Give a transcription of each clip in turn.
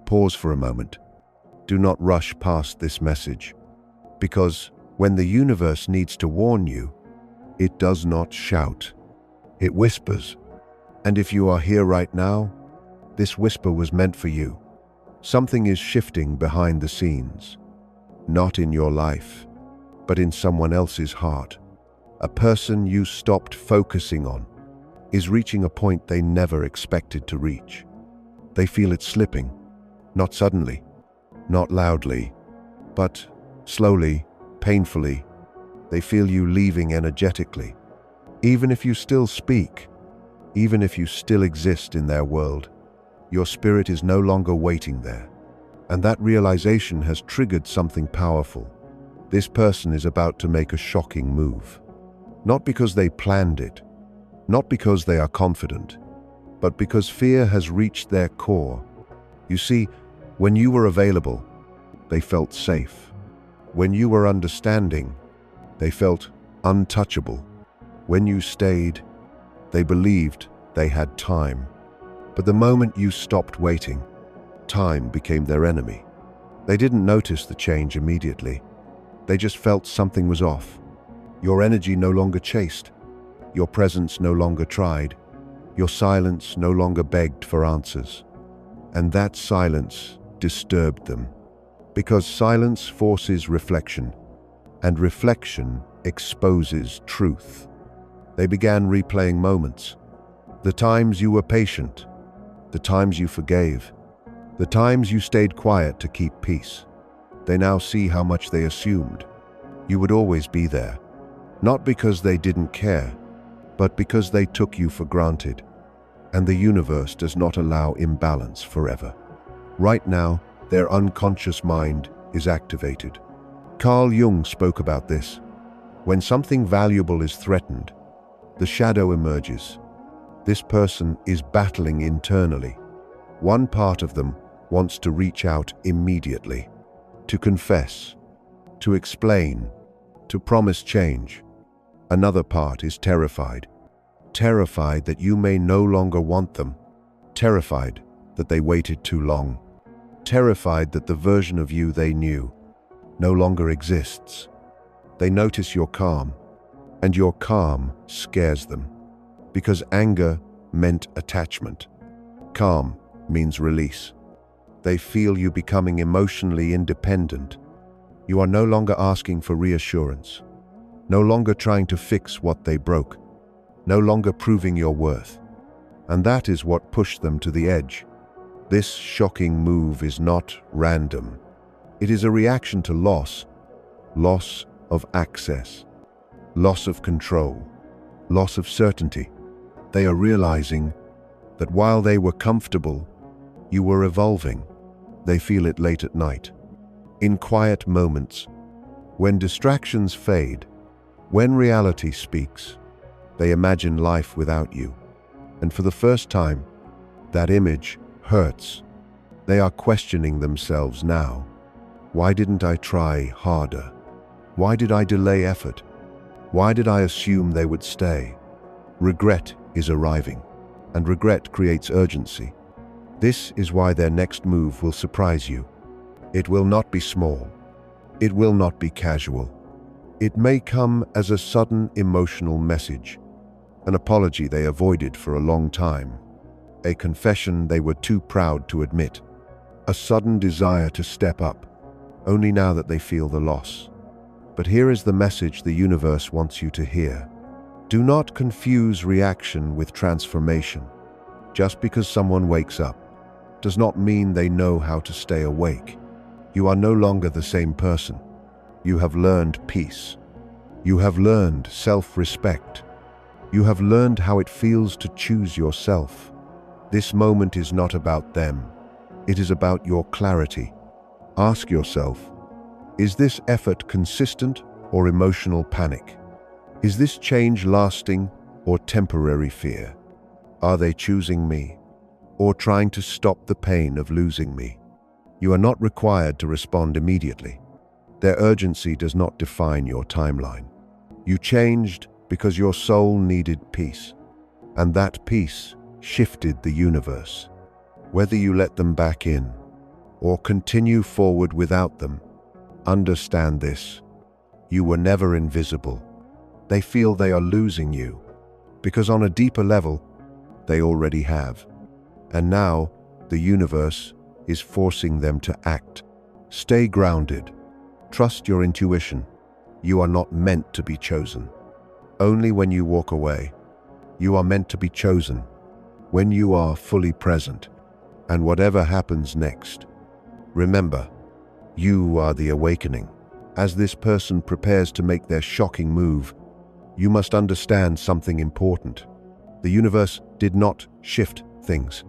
pause for a moment. Do not rush past this message, because when the universe needs to warn you, it does not shout. It whispers. And if you are here right now, this whisper was meant for you. Something is shifting behind the scenes, not in your life, but in someone else's heart. A person you stopped focusing on is reaching a point they never expected to reach. They feel it slipping, not suddenly, not loudly, but slowly, painfully. They feel you leaving energetically. Even if you still speak, even if you still exist in their world, your spirit is no longer waiting there. And that realization has triggered something powerful. This person is about to make a shocking move. Not because they planned it, not because they are confident, but because fear has reached their core. You see, when you were available, they felt safe. When you were understanding, they felt untouchable. When you stayed, they believed they had time. But the moment you stopped waiting, time became their enemy. They didn't notice the change immediately. They just felt something was off. Your energy no longer chased. Your presence no longer tried. Your silence no longer begged for answers. And that silence disturbed them. Because silence forces reflection, and reflection exposes truth. They began replaying moments. The times you were patient, the times you forgave, the times you stayed quiet to keep peace. They now see how much they assumed. You would always be there. Not because they didn't care, but because they took you for granted. And the universe does not allow imbalance forever. Right now, their unconscious mind is activated. Carl Jung spoke about this. When something valuable is threatened, the shadow emerges. This person is battling internally. One part of them wants to reach out immediately, to confess, to explain, to promise change. Another part is terrified. Terrified that you may no longer want them. Terrified that they waited too long. Terrified that the version of you they knew no longer exists. They notice your calm, and your calm scares them. Because anger meant attachment. Calm means release. They feel you becoming emotionally independent. You are no longer asking for reassurance. No longer trying to fix what they broke. No longer proving your worth. And that is what pushed them to the edge. This shocking move is not random. It is a reaction to loss. Loss of access. Loss of control. Loss of certainty. They are realizing that while they were comfortable, you were evolving. They feel it late at night. In quiet moments, when distractions fade, when reality speaks, they imagine life without you. And for the first time, that image hurts. They are questioning themselves now. Why didn't I try harder? Why did I delay effort? Why did I assume they would stay? Regret is arriving, and regret creates urgency. This is why their next move will surprise you. It will not be small. It will not be casual. It may come as a sudden emotional message, an apology they avoided for a long time, a confession they were too proud to admit, a sudden desire to step up, only now that they feel the loss. But here is the message the universe wants you to hear. Do not confuse reaction with transformation. Just because someone wakes up does not mean they know how to stay awake. You are no longer the same person. You have learned peace. You have learned self-respect. You have learned how it feels to choose yourself. This moment is not about them. It is about your clarity. Ask yourself, is this effort consistent or emotional panic? Is this change lasting or temporary fear? Are they choosing me or trying to stop the pain of losing me? You are not required to respond immediately. Their urgency does not define your timeline. You changed because your soul needed peace, and that peace shifted the universe. Whether you let them back in or continue forward without them. Understand this. You were never invisible. They feel they are losing you, because on a deeper level, they already have. And now, the universe is forcing them to act. Stay grounded. Trust your intuition. You are not meant to be chosen. Only when you walk away, you are meant to be chosen. When you are fully present, and whatever happens next, remember, you are the awakening. As this person prepares to make their shocking move, you must understand something important. The universe did not shift things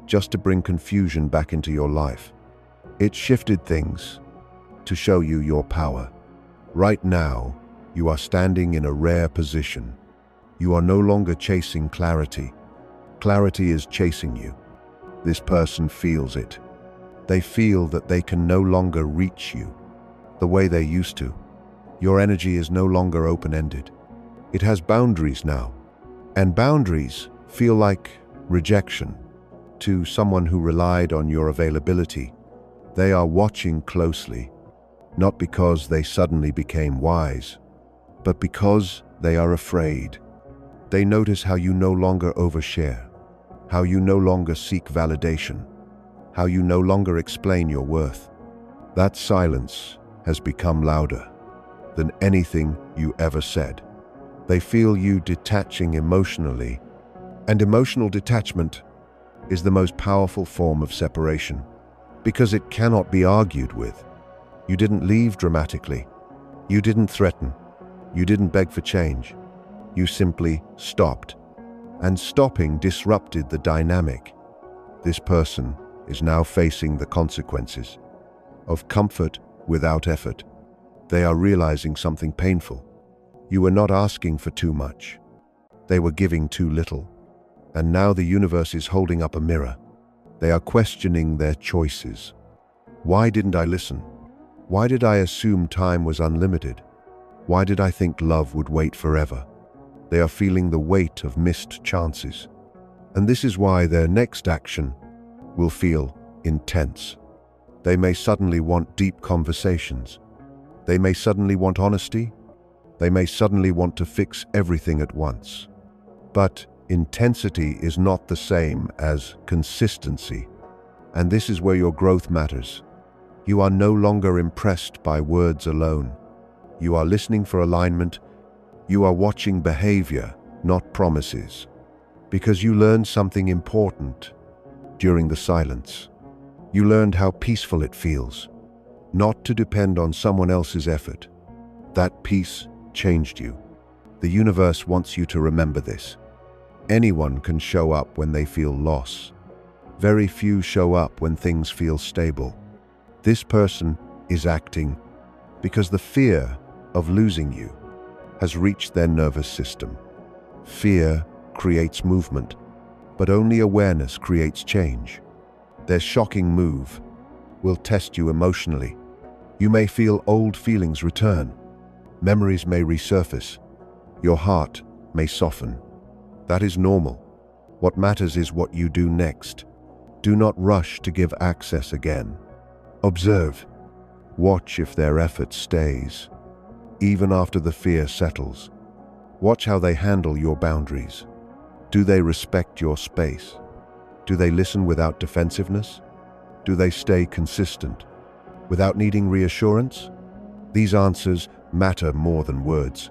just to bring confusion back into your life. It shifted things to show you your power. Right now, you are standing in a rare position. You are no longer chasing clarity. Clarity is chasing you. This person feels it. They feel that they can no longer reach you the way they used to. Your energy is no longer open-ended. It has boundaries now. And boundaries feel like rejection to someone who relied on your availability. They are watching closely, not because they suddenly became wise, but because they are afraid. They notice how you no longer overshare, how you no longer seek validation, how you no longer explain your worth. That silence has become louder than anything you ever said. They feel you detaching emotionally, and emotional detachment is the most powerful form of separation because it cannot be argued with. You didn't leave dramatically. You didn't threaten. You didn't beg for change. You simply stopped. And stopping disrupted the dynamic. This person is now facing the consequences of comfort without effort. They are realizing something painful. You were not asking for too much. They were giving too little. And now the universe is holding up a mirror. They are questioning their choices. Why didn't I listen? Why did I assume time was unlimited? Why did I think love would wait forever? They are feeling the weight of missed chances. And this is why their next action will feel intense. They may suddenly want deep conversations. They may suddenly want honesty. They may suddenly want to fix everything at once. But intensity is not the same as consistency. And this is where your growth matters. You are no longer impressed by words alone. You are listening for alignment. You are watching behavior, not promises. Because you learned something important during the silence. You learned how peaceful it feels, not to depend on someone else's effort. That peace changed you. The universe wants you to remember this. Anyone can show up when they feel loss. Very few show up when things feel stable. This person is acting because the fear of losing you has reached their nervous system. Fear creates movement, but only awareness creates change. Their shocking move will test you emotionally. You may feel old feelings return. Memories may resurface. Your heart may soften. That is normal. What matters is what you do next. Do not rush to give access again. Observe. Watch if their effort stays, even after the fear settles. Watch how they handle your boundaries. Do they respect your space? Do they listen without defensiveness? Do they stay consistent without needing reassurance? These answers matter more than words,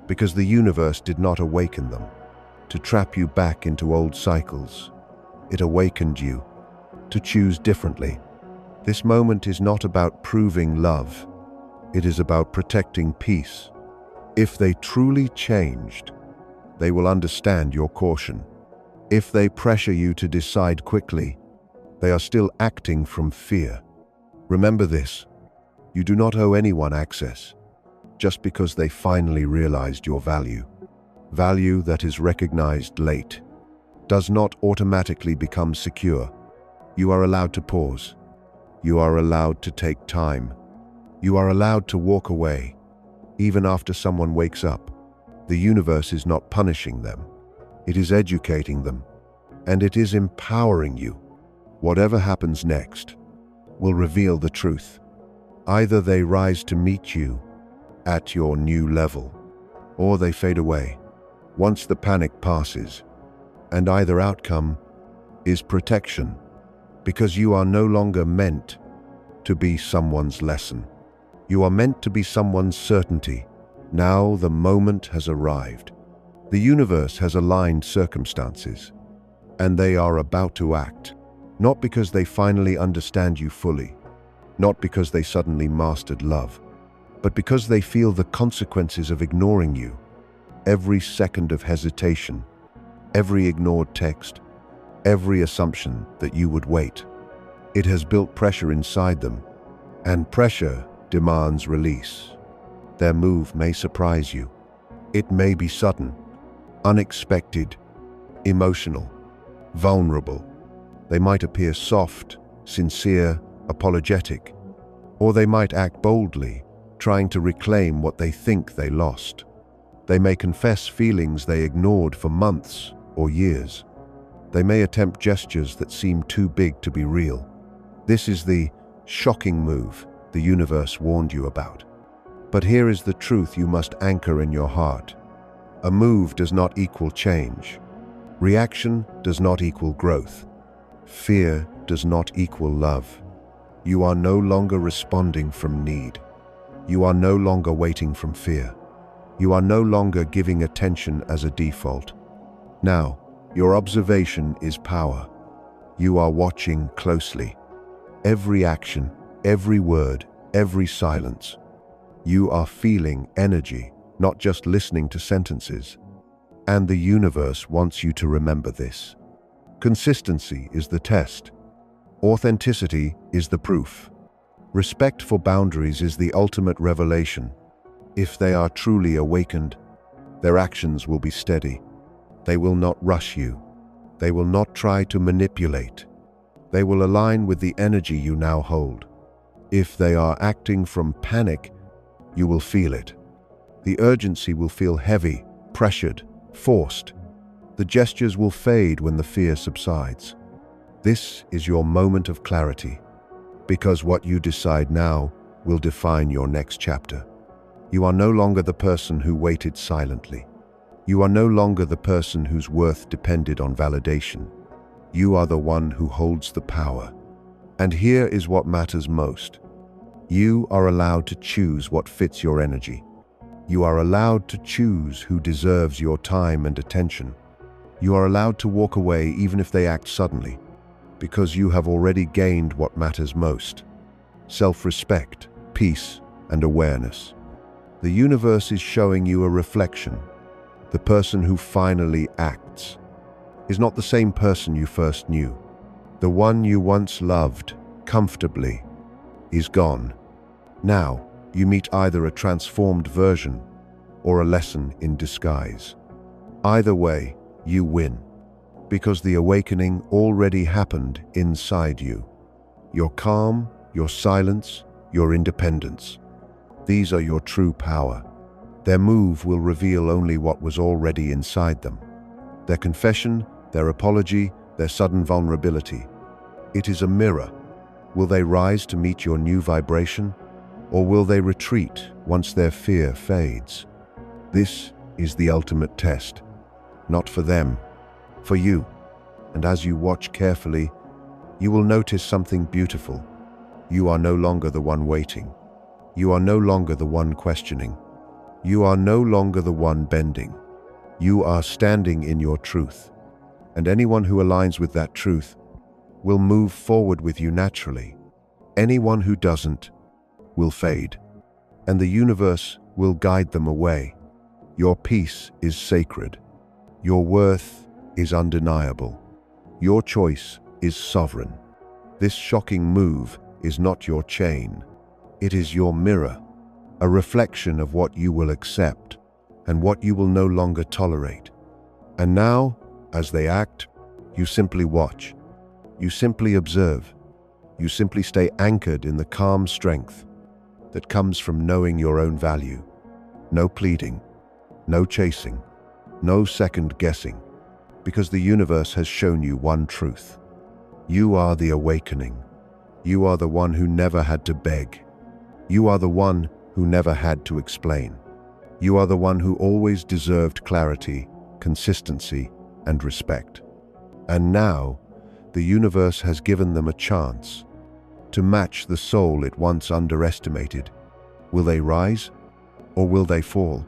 because the universe did not awaken them to trap you back into old cycles. It awakened you to choose differently. This moment is not about proving love. It is about protecting peace. If they truly changed, they will understand your caution. If they pressure you to decide quickly, they are still acting from fear. Remember this: you do not owe anyone access just because they finally realized your value. Value that is recognized late does not automatically become secure. You are allowed to pause. You are allowed to take time. You are allowed to walk away, even after someone wakes up. The universe is not punishing them. It is educating them, and it is empowering you. Whatever happens next, will reveal the truth. Either they rise to meet you at your new level, or they fade away once the panic passes, and either outcome is protection, because you are no longer meant to be someone's lesson. You are meant to be someone's certainty. Now the moment has arrived. The universe has aligned circumstances, and they are about to act, not because they finally understand you fully, not because they suddenly mastered love, but because they feel the consequences of ignoring you. Every second of hesitation, every ignored text, every assumption that you would wait. It has built pressure inside them, and pressure demands release. Their move may surprise you. It may be sudden, unexpected, emotional, vulnerable. They might appear soft, sincere, apologetic, or they might act boldly, trying to reclaim what they think they lost. They may confess feelings they ignored for months or years. They may attempt gestures that seem too big to be real. This is the shocking move the universe warned you about. But here is the truth you must anchor in your heart. A move does not equal change. Reaction does not equal growth. Fear does not equal love. You are no longer responding from need. You are no longer waiting from fear. You are no longer giving attention as a default. Now, your observation is power. You are watching closely. Every action, every word, every silence. You are feeling energy, not just listening to sentences. And the universe wants you to remember this. Consistency is the test. Authenticity is the proof. Respect for boundaries is the ultimate revelation. If they are truly awakened, their actions will be steady. They will not rush you. They will not try to manipulate. They will align with the energy you now hold. If they are acting from panic, you will feel it. The urgency will feel heavy, pressured, forced. The gestures will fade when the fear subsides. This is your moment of clarity, because what you decide now will define your next chapter. You are no longer the person who waited silently. You are no longer the person whose worth depended on validation. You are the one who holds the power. And here is what matters most. You are allowed to choose what fits your energy. You are allowed to choose who deserves your time and attention. You are allowed to walk away even if they act suddenly, because you have already gained what matters most: self-respect, peace, and awareness. The universe is showing you a reflection. The person who finally acts is not the same person you first knew. The one you once loved comfortably is gone. Now, you meet either a transformed version or a lesson in disguise. Either way, you win, because the awakening already happened inside you. Your calm, your silence, your independence. These are your true power. Their move will reveal only what was already inside them. Their confession, their apology, their sudden vulnerability. It is a mirror. Will they rise to meet your new vibration, or will they retreat once their fear fades? This is the ultimate test. Not for them, for you. And as you watch carefully, you will notice something beautiful. You are no longer the one waiting. You are no longer the one questioning. You are no longer the one bending. You are standing in your truth. And anyone who aligns with that truth will move forward with you naturally. Anyone who doesn't will fade, and the universe will guide them away. Your peace is sacred. Your worth is undeniable. Your choice is sovereign. This shocking move is not your chain. It is your mirror, a reflection of what you will accept and what you will no longer tolerate. And now, as they act, you simply watch. You simply observe. You simply stay anchored in the calm strength that comes from knowing your own value. No pleading, no chasing, no second guessing, because the universe has shown you one truth. You are the awakening. You are the one who never had to beg. You are the one who never had to explain. You are the one who always deserved clarity, consistency, and respect. And now, the universe has given them a chance to match the soul it once underestimated. Will they rise, or will they fall?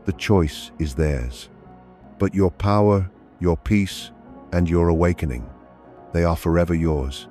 The choice is theirs. But your power, your peace, and your awakening, they are forever yours.